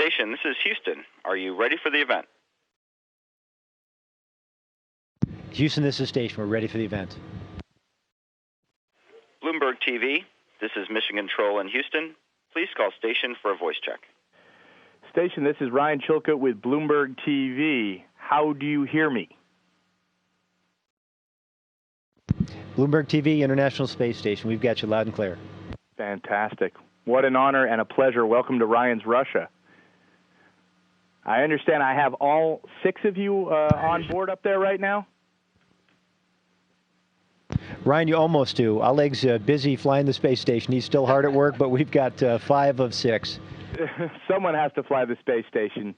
Station, this is Houston. Are you ready for the event? Houston, this is Station. We're ready for the event. Bloomberg TV, this is Mission Control in Houston. Please call Station for a voice check. Station, this is Ryan Chilcutt with Bloomberg TV. How do you hear me? Bloomberg TV, International Space Station. We've got you loud and clear. Fantastic. What an honor and a pleasure. Welcome to Ryan's Russia. I understand I have all 6 of you on board up there right now? Ryan, you almost do. Oleg's busy flying the space station. He's still hard at work, but we've got 5 of 6. Someone has to fly the space station.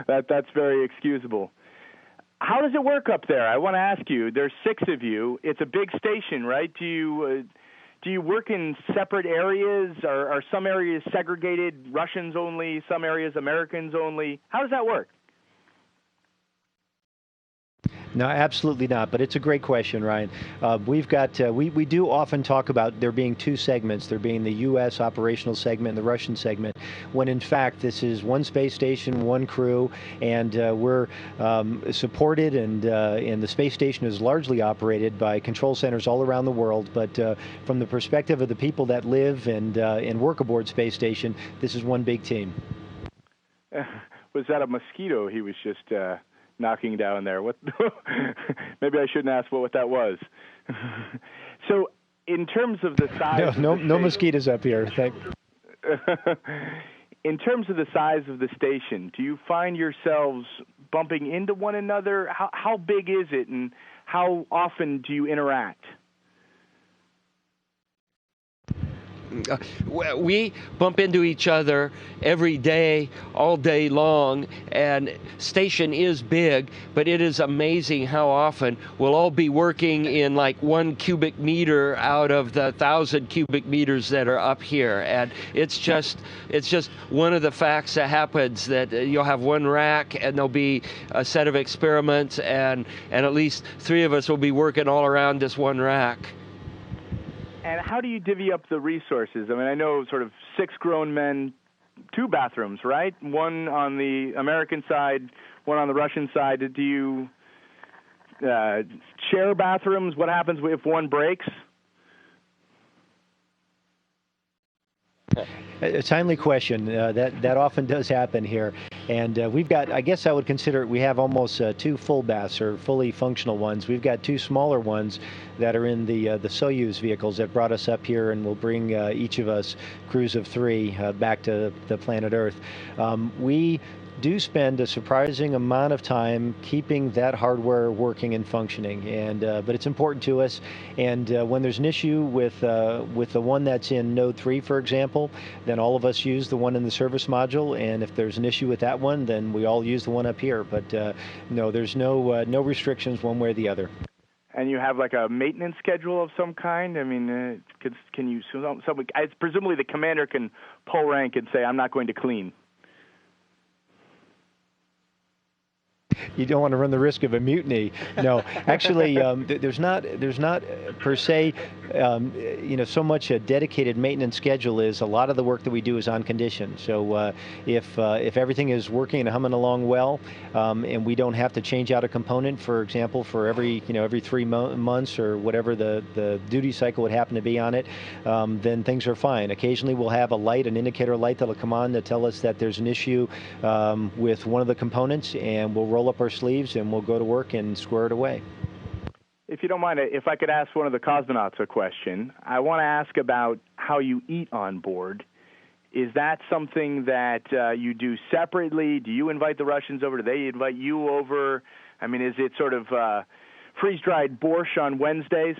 That's very excusable. How does it work up there? I want to ask you. There's 6 of you. It's a big station, right? Do you work in separate areas? Are some areas segregated, Russians only, some areas Americans only? How does that work? No, absolutely not. But it's a great question, Ryan. We've got we do often talk about there being 2 segments, there being the U.S. operational segment and the Russian segment, when in fact this is one space station, one crew, and we're supported, and the space station is largely operated by control centers all around the world. But from the perspective of the people that live and work aboard space station, this is one big team. Was that a mosquito he was just knocking down there? What? Maybe I shouldn't ask what that was. So, in terms of the size, no mosquitoes up here. In terms of the size of the station, do you find yourselves bumping into one another? How big is it, and how often do you interact? We bump into each other every day, all day long, and station is big, but it is amazing how often we'll all be working in like 1 cubic meter out of the 1,000 cubic meters that are up here, and it's just one of the facts that happens, that you'll have one rack and there'll be a set of experiments, and at least 3 of us will be working all around this one rack. And how do you divvy up the resources? I mean, I know sort of 6 grown men, 2 bathrooms, right? One on the American side, one on the Russian side. Do you share bathrooms? What happens if one breaks? A timely question. That often does happen here. And we've got, I guess I would consider it, we have almost 2 full baths, or fully functional ones. We've got 2 smaller ones that are in the Soyuz vehicles that brought us up here and will bring each of us, crews of 3, back to the planet Earth. We do spend a surprising amount of time keeping that hardware working and functioning, and but it's important to us. And when there's an issue with the one that's in node 3, for example, then all of us use the one in the service module, and if there's an issue with that one, then we all use the one up here. But no, there's no restrictions one way or the other. And you have like a maintenance schedule of some kind? I mean, can you? Presumably the commander can pull rank and say, "I'm not going to clean." You don't want to run the risk of a mutiny. No, actually, there's not per se, so much a dedicated maintenance schedule. Is a lot of the work that we do is on condition. So if everything is working and humming along well, and we don't have to change out a component, for example, for every 3 months or whatever the duty cycle would happen to be on it, then things are fine. Occasionally, we'll have an indicator light that'll come on to tell us that there's an issue with one of the components, and we'll roll up our sleeves and we'll go to work and square it away. If you don't mind, if I could ask one of the cosmonauts a question, I want to ask about how you eat on board. Is that something that you do separately? Do you invite the Russians over? Do they invite you over? I mean, is it sort of freeze-dried borscht on Wednesdays?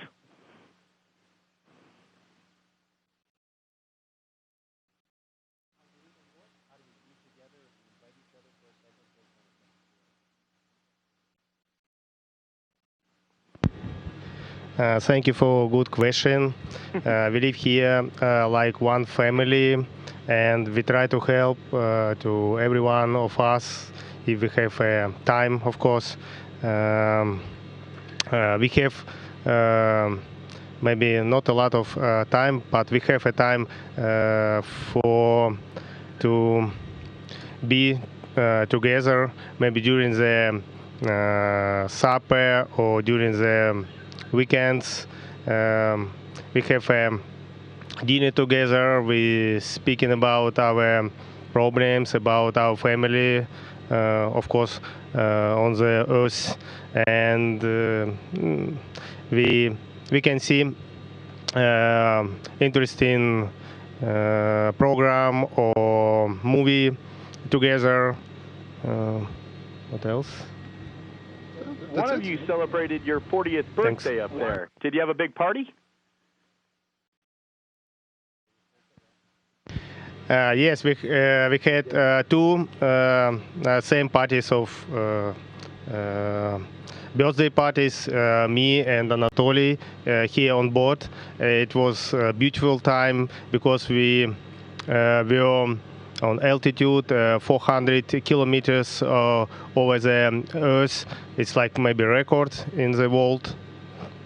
Thank you for a good question. We live here like one family, and we try to help to every one of us if we have time, of course. We have maybe not a lot of time, but we have a time to be together, maybe during the supper or during the weekends. We have dinner together. We speaking about our problems, about our family, of course, on the earth, and we can see interesting program or movie together. What else? One of you celebrated your 40th birthday up there. Did you have a big party? Yes, we had two same parties of birthday parties, me and Anatoly here on board. It was a beautiful time because we were on altitude 400 kilometers over the Earth. It's like maybe record in the world.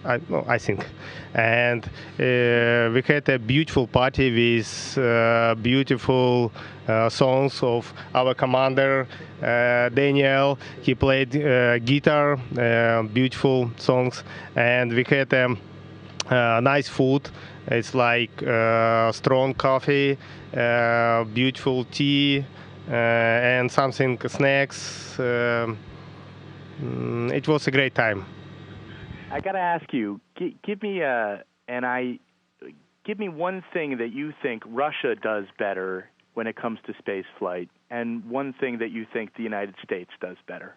I think. And we had a beautiful party with beautiful songs of our commander, Daniel. He played guitar, beautiful songs. And we had nice food. It's like strong coffee, beautiful tea, and something snacks. It was a great time. I got to ask you, give me one thing that you think Russia does better when it comes to space flight, and one thing that you think the United States does better.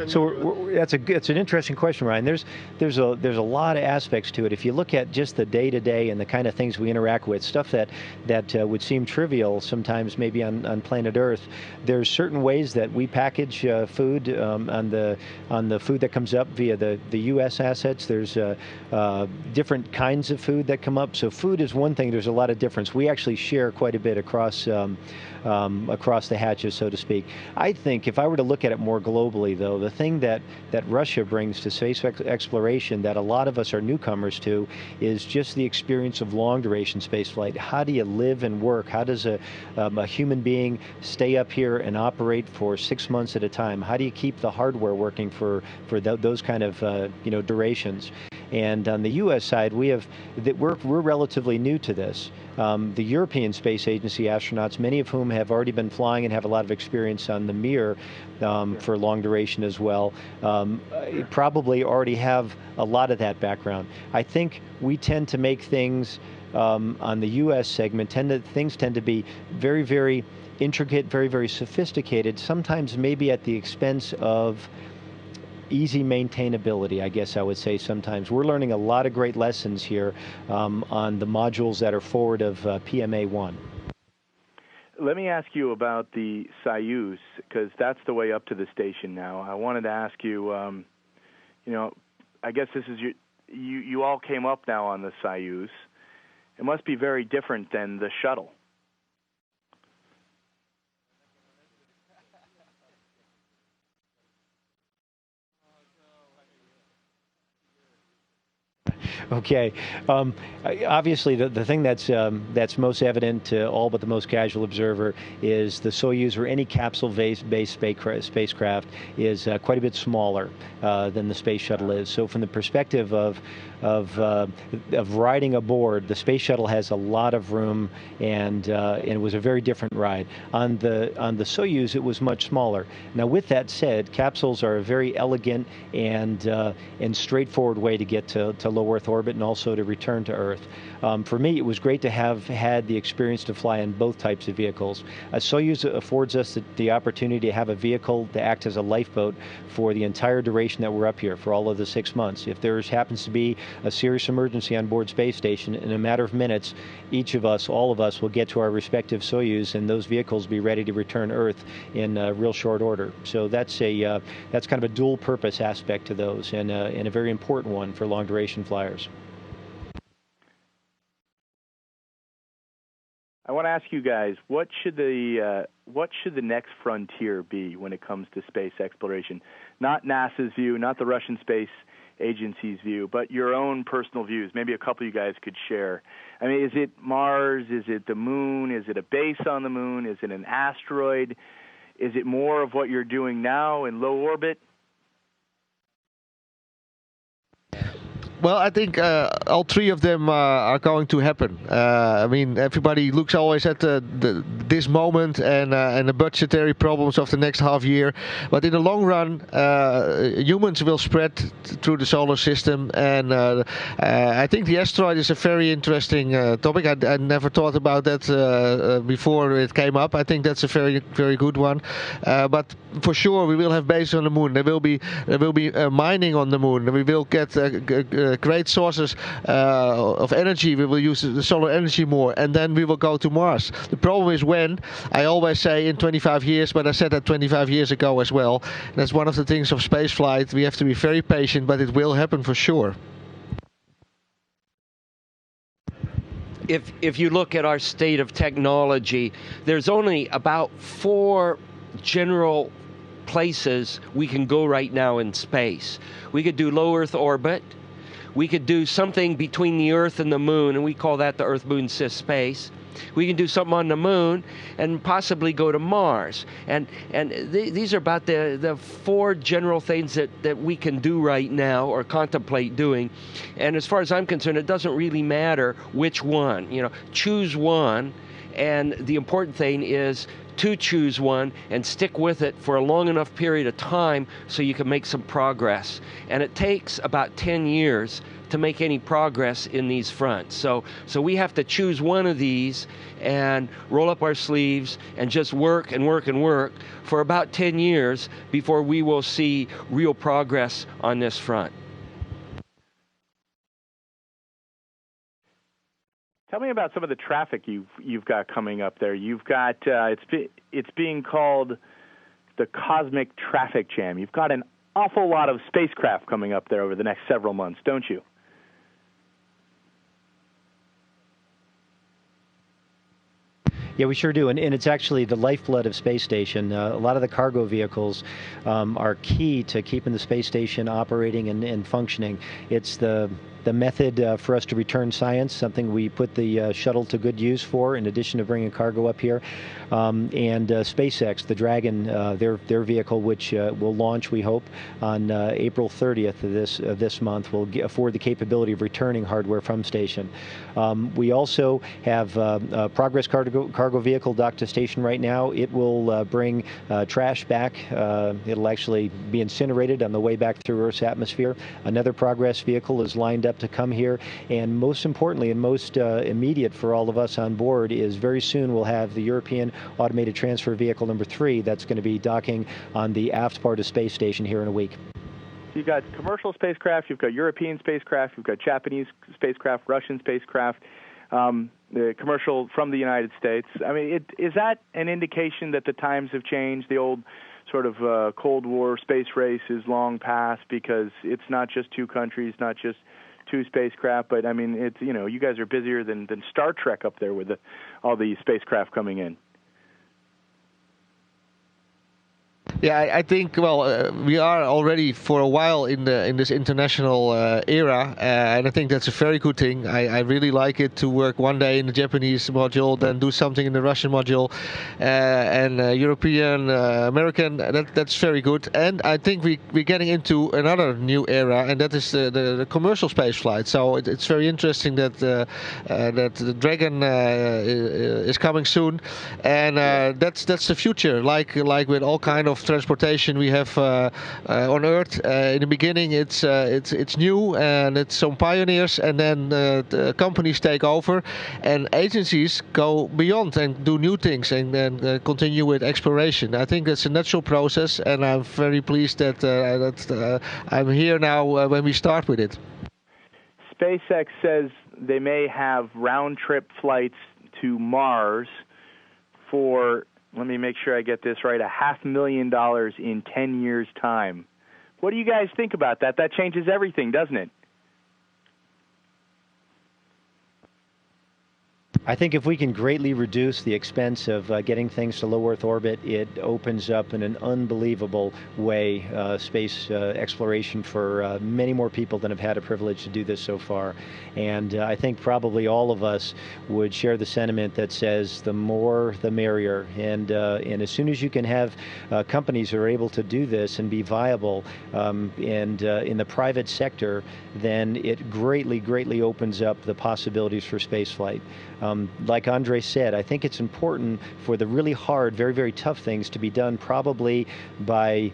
So it's an interesting question, Ryan. There's a lot of aspects to it. If you look at just the day to day and the kind of things we interact with, stuff that would seem trivial sometimes maybe on planet Earth, there's certain ways that we package food on the food that comes up via the U.S. assets. There's different kinds of food that come up. So food is one thing. There's a lot of difference. We actually share quite a bit across the hatches, so to speak. I think if I were to look at it more globally, though, the thing that Russia brings to space exploration that a lot of us are newcomers to is just the experience of long-duration spaceflight. How do you live and work? How does a human being stay up here and operate for 6 months at a time? How do you keep the hardware working for those kind of durations? And on the U.S. side, we're relatively new to this. The European Space Agency astronauts, many of whom have already been flying and have a lot of experience on the Mir for long duration as well, probably already have a lot of that background. I think we tend to make things on the U.S. segment, things tend to be very, very intricate, very, very sophisticated, sometimes maybe at the expense of easy maintainability, I guess I would say sometimes. We're learning a lot of great lessons here on the modules that are forward of PMA-1. Let me ask you about the Soyuz, because that's the way up to the station now. I wanted to ask you, I guess this is you all came up now on the Soyuz. It must be very different than the shuttle. Okay. Obviously, the thing that's most evident to all but the most casual observer is the Soyuz or any capsule-based spacecraft is quite a bit smaller than the space shuttle is. So, from the perspective of riding aboard, the space shuttle has a lot of room, and it was a very different ride. On the Soyuz, it was much smaller. Now, with that said, capsules are a very elegant and straightforward way to get to low Earth Earth orbit and also to return to Earth. For me, it was great to have had the experience to fly in both types of vehicles. Soyuz affords us the opportunity to have a vehicle to act as a lifeboat for the entire duration that we're up here, for all of the 6 months. If there happens to be a serious emergency on board space station, in a matter of minutes, each of us, all of us, will get to our respective Soyuz, and those vehicles be ready to return Earth in real short order. So that's kind of a dual purpose aspect to those, and a very important one for long duration flyers. I want to ask you guys, what should the next frontier be when it comes to space exploration? Not NASA's view, not the Russian Space Agency's view, but your own personal views. Maybe a couple of you guys could share. I mean, is it Mars? Is it the moon? Is it a base on the moon? Is it an asteroid? Is it more of what you're doing now in low orbit? Well, I think all three of them are going to happen. I mean, everybody looks always at this moment and the budgetary problems of the next half year. But in the long run, humans will spread through the solar system. And I think the asteroid is a very interesting topic. I never thought about that before it came up. I think that's a very, very good one. But for sure, we will have bases on the moon. There will be mining on the moon. We will get great sources of energy. We will use the solar energy more, and then we will go to Mars. The problem is when. I always say in 25 years, but I said that 25 years ago as well. That's one of the things of spaceflight. We have to be very patient, but it will happen for sure. If you look at our state of technology, there's only about 4 general places we can go right now in space. We could do low Earth orbit. We could do something between the Earth and the moon, and we call that the Earth-Moon CIS space. We can do something on the moon and possibly go to Mars. And these are about the 4 general things that we can do right now or contemplate doing. And as far as I'm concerned, it doesn't really matter which one. You know, choose one, and the important thing is to choose one and stick with it for a long enough period of time so you can make some progress. And it takes about 10 years to make any progress in these fronts. So we have to choose one of these and roll up our sleeves and just work and work and work for about 10 years before we will see real progress on this front. Tell me about some of the traffic you've got coming up there. You've got it's being called the Cosmic Traffic Jam. You've got an awful lot of spacecraft coming up there over the next several months, don't you? Yeah, we sure do, and it's actually the lifeblood of space station. A lot of the cargo vehicles are key to keeping the space station operating and functioning. It's the method for us to return science, something we put the shuttle to good use for, in addition to bringing cargo up here. And SpaceX, the Dragon, their vehicle, which will launch, we hope, on April 30th of this month, will afford the capability of returning hardware from station. We also have a Progress cargo vehicle docked to station right now. It will bring trash back. It'll actually be incinerated on the way back through Earth's atmosphere. Another Progress vehicle is lined up to come here, and most importantly and most immediate for all of us on board is very soon we'll have the European Automated Transfer Vehicle number 3 that's going to be docking on the aft part of space station here in a week. You've got commercial spacecraft, you've got European spacecraft, you've got Japanese spacecraft, Russian spacecraft, the commercial from the United States. I mean, is that an indication that the times have changed? The old sort of Cold War space race is long past because it's not just 2 countries, not just 2 spacecraft, but I mean, it's, you know, you guys are busier than Star Trek up there with all the spacecraft coming in. Yeah, I think, well, we are already for a while in this international era, and I think that's a very good thing. I really like it to work one day in the Japanese module, then do something in the Russian module, and European, American. That's very good. And I think we're getting into another new era, and that is the commercial space flight. So it's very interesting that the Dragon is coming soon, and that's the future. Like with all kind of transportation we have on Earth. In the beginning, it's new and it's some pioneers, and then the companies take over, and agencies go beyond and do new things and then continue with exploration. I think that's a natural process, and I'm very pleased that I'm here now when we start with it. SpaceX says they may have round-trip flights to Mars for, let me make sure I get this right, $500,000 in 10 years' time. What do you guys think about that? That changes everything, doesn't it? I think if we can greatly reduce the expense of getting things to low Earth orbit, it opens up in an unbelievable way space exploration for many more people than have had a privilege to do this so far. And I think probably all of us would share the sentiment that says the more the merrier. And as soon as you can have companies who are able to do this and be viable and in the private sector, then it greatly opens up the possibilities for spaceflight. Like Andre said, I think it's important for the really hard, very tough things to be done probably by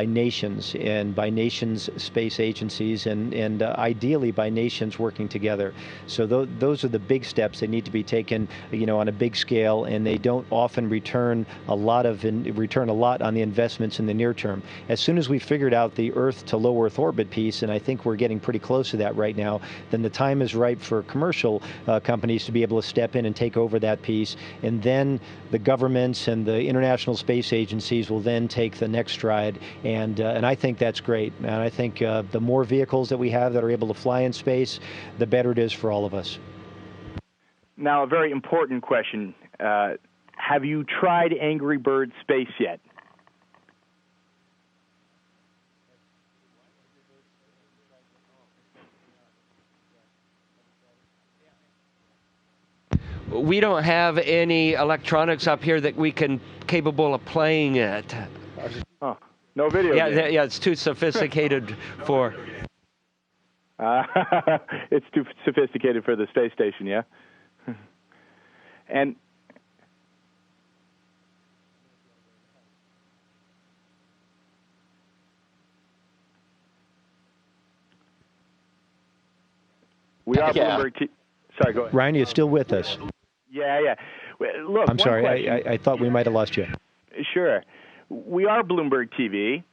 nations and by nations' space agencies and ideally by nations working together. So those are the big steps that need to be taken, on a big scale, and they don't often return a lot on the investments in the near term. As soon as we figured out the Earth to low Earth orbit piece, and I think we're getting pretty close to that right now, then the time is ripe for commercial companies to be able to step in and take over that piece, and then the governments and the international space agencies will then take the next stride, and I think that's great. And I think the more vehicles that we have that are able to fly in space, the better it is for all of us. Now, a very important question. Have you tried Angry Bird Space yet? We don't have any electronics up here that we can capable of playing it. Oh, no video. Yeah, it's too sophisticated for. It's too sophisticated for the space station, yeah. And we are Bloomberg. Sorry, go ahead. Ryan, you're still with us? Yeah. Look, I'm sorry. I thought we might have lost you. Sure. We are Bloomberg TV.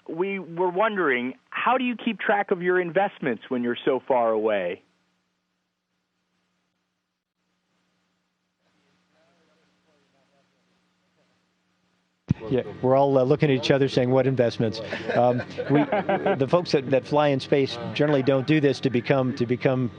We were wondering, how do you keep track of your investments when you're so far away? Yeah, we're all looking at each other saying, what investments? The folks that fly in space generally don't do this to become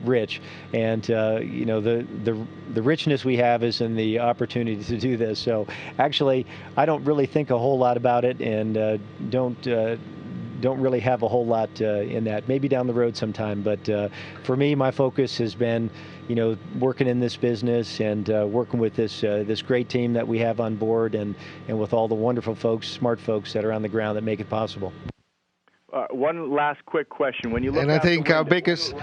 rich. And, the richness we have is in the opportunity to do this. So actually, I don't really think a whole lot about it and don't really have a whole lot in that. Maybe down the road sometime. But for me, my focus has been working in this business and working with this great team that we have on board and with all the wonderful folks, smart folks that are on the ground that make it possible. One last quick question. When you look, and I think our biggest.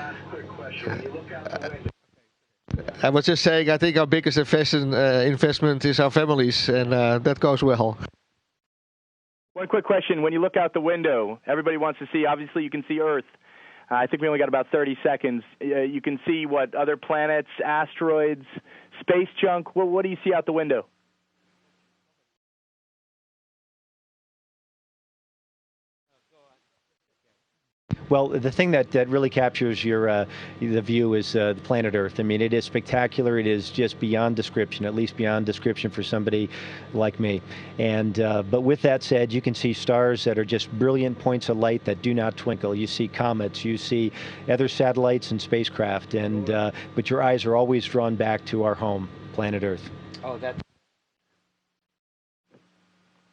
I was just saying, I think our biggest investment is our families, and that goes well. One quick question. When you look out the window, everybody wants to see, obviously you can see Earth. I think we only got about 30 seconds. You can see what other planets, asteroids, space junk. What do you see out the window? Well, the thing that really captures the view is the planet Earth. I mean, it is spectacular. It is just beyond description, at least beyond description for somebody like me. And but with that said, you can see stars that are just brilliant points of light that do not twinkle. You see comets. You see other satellites and spacecraft. And but your eyes are always drawn back to our home, planet Earth. Oh, that.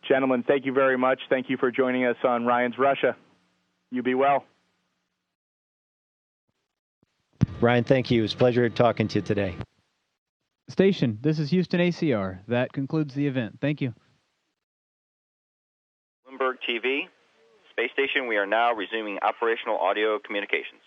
Gentlemen, thank you very much. Thank you for joining us on Ryan's Russia. You be well. Ryan, thank you. It's a pleasure talking to you today. Station, this is Houston ACR. That concludes the event. Thank you. Bloomberg TV, space station, we are now resuming operational audio communications.